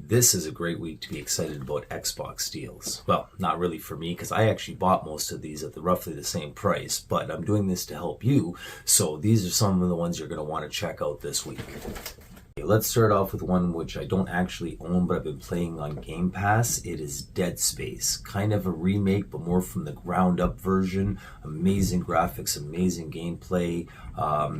This is a great week to be excited about Xbox deals. Well, not really for me because I actually bought most of these at roughly the same price, but I'm doing this to help you. So these are some of the ones you're going to want to check out this week. Let's start off with one which I don't actually own, but I've been playing on Game Pass. It is Dead Space. Kind of a remake, but more from the ground up version. Amazing graphics, amazing gameplay.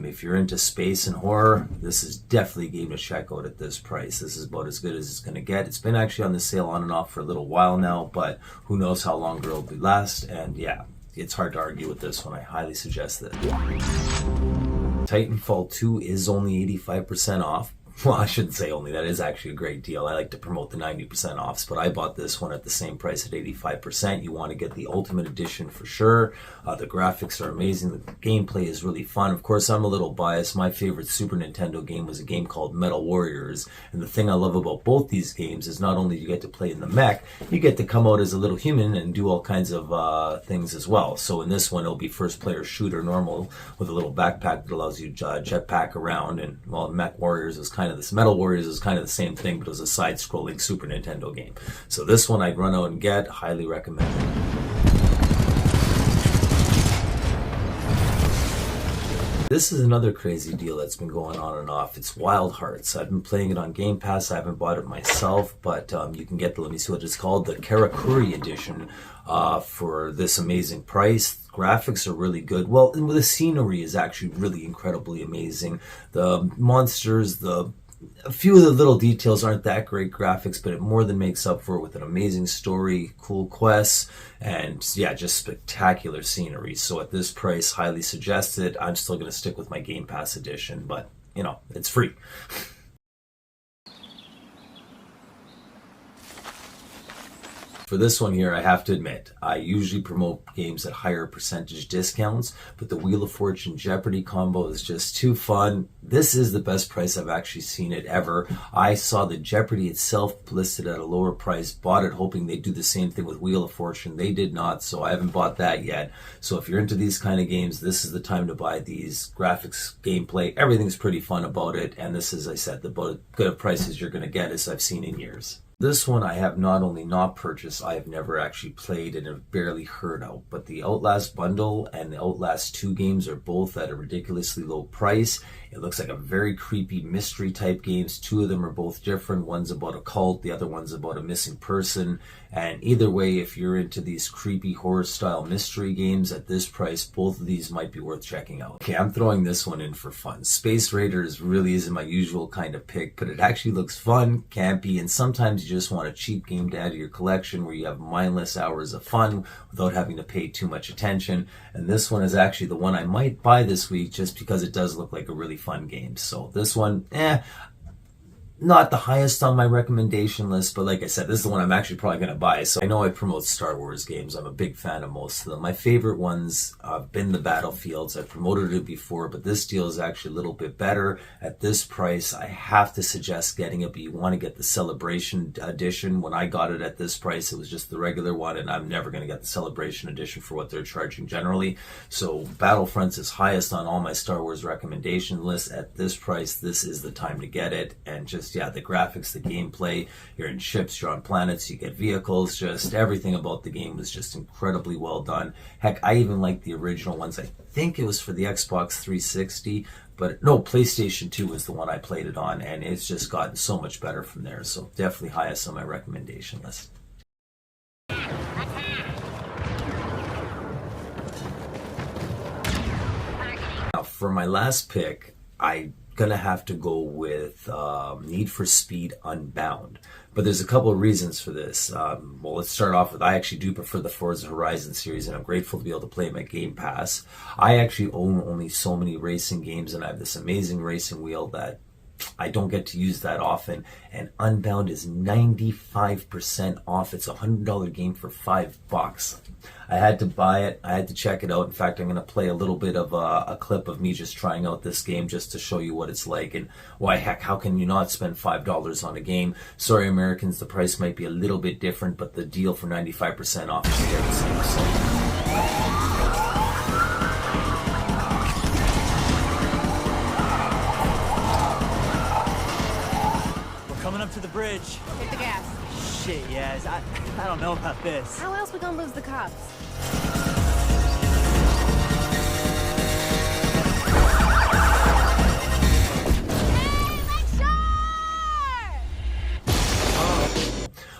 If you're into space and horror, this is definitely a game to check out at this price. This is about as good as it's going to get. It's been actually on the sale on and off for a little while now, but who knows how long it'll last. And yeah, it's hard to argue with this one. I highly suggest it. Titanfall 2 is only 85% off. Well, I shouldn't say only. That is actually a great deal. I like to promote the 90% offs, but I bought this one at the same price at 85%. You want to get the Ultimate Edition for sure. The graphics are amazing. The gameplay is really fun. Of course, I'm a little biased. My favorite Super Nintendo game was a game called Metal Warriors. And the thing I love about both these games is not only do you get to play in the mech, you get to come out as a little human and do all kinds of things as well. So in this one, it'll be first player shooter normal with a little backpack that allows you to jetpack around. And well, Mech Warriors is kind of this. Metal Warriors is kind of the same thing, but it was a side-scrolling Super Nintendo game. So this one I'd run out and get. Highly recommend it. This is another crazy deal that's been going on and off. It's Wild Hearts. I've been playing it on Game Pass. I haven't bought it myself, but you can get let me see what it's called, the Karakuri edition for this amazing price. Graphics are really good. Well, and the scenery is actually really incredibly amazing. The monsters, a few of the little details aren't that great graphics, but it more than makes up for it with an amazing story, cool quests, and yeah, just spectacular scenery. So at this price, highly suggested. I'm still going to stick with my Game Pass edition, but you know, it's free. For this one here, I have to admit, I usually promote games at higher percentage discounts, but the Wheel of Fortune Jeopardy combo is just too fun. This is the best price I've actually seen it ever. I saw the Jeopardy itself listed at a lower price, bought it hoping they'd do the same thing with Wheel of Fortune. They did not, so I haven't bought that yet. So if you're into these kind of games, this is the time to buy these. Graphics, gameplay, everything's pretty fun about it, and this is, I said, about as good a price as you're going to get as I've seen in years. This one I have not only not purchased, I have never actually played and have barely heard of, but the Outlast bundle and the Outlast 2 games are both at a ridiculously low price. It looks like a very creepy mystery type games. Two of them are both different. One's about a cult, the other one's about a missing person. And either way, if you're into these creepy horror style mystery games at this price, both of these might be worth checking out. Okay, I'm throwing this one in for fun. Space Raiders really isn't my usual kind of pick, but it actually looks fun, campy, and sometimes you just want a cheap game to add to your collection where you have mindless hours of fun without having to pay too much attention. And this one is actually the one I might buy this week just because it does look like a really fun game. So this one, not the highest on my recommendation list, but like I said, this is the one I'm actually probably going to buy. So I know I promote Star Wars games. I'm a big fan of most of them. My favorite ones have been the Battlefields. I've promoted it before, but this deal is actually a little bit better. At this price, I have to suggest getting it, but you want to get the Celebration Edition. When I got it at this price, it was just the regular one, and I'm never going to get the Celebration Edition for what they're charging generally. So Battlefronts is highest on all my Star Wars recommendation lists. At this price, this is the time to get it, and just yeah, the graphics, the gameplay, you're in ships, you're on planets, you get vehicles, just everything about the game was just incredibly well done. Heck, I even like the original ones. I think it was for the Xbox 360, but no, PlayStation 2 was the one I played it on, and it's just gotten so much better from there. So definitely highest on my recommendation list. Now, for my last pick, I'm gonna have to go with Need for Speed Unbound, but there's a couple of reasons for this. Well, let's start off with I actually do prefer the Forza Horizon series, and I'm grateful to be able to play my Game Pass. I actually own only so many racing games, and I have this amazing racing wheel that I don't get to use that often, and Unbound is 95% off. It's a $100 game for $5. I had to buy it. I had to check it out. In fact, I'm going to play a little bit of a clip of me just trying out this game just to show you what it's like and why heck, how can you not spend $5 on a game? Sorry, Americans, the price might be a little bit different, but the deal for 95% off is still the same. So. Coming up to the bridge. bridge. Hit the gas. Shit, Yaz. I don't know about this. How else we gonna lose the cops?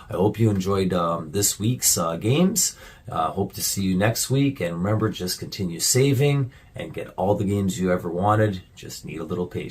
I hope you enjoyed this week's games. Hope to see you next week. And remember, just continue saving and get all the games you ever wanted. Just need a little patience.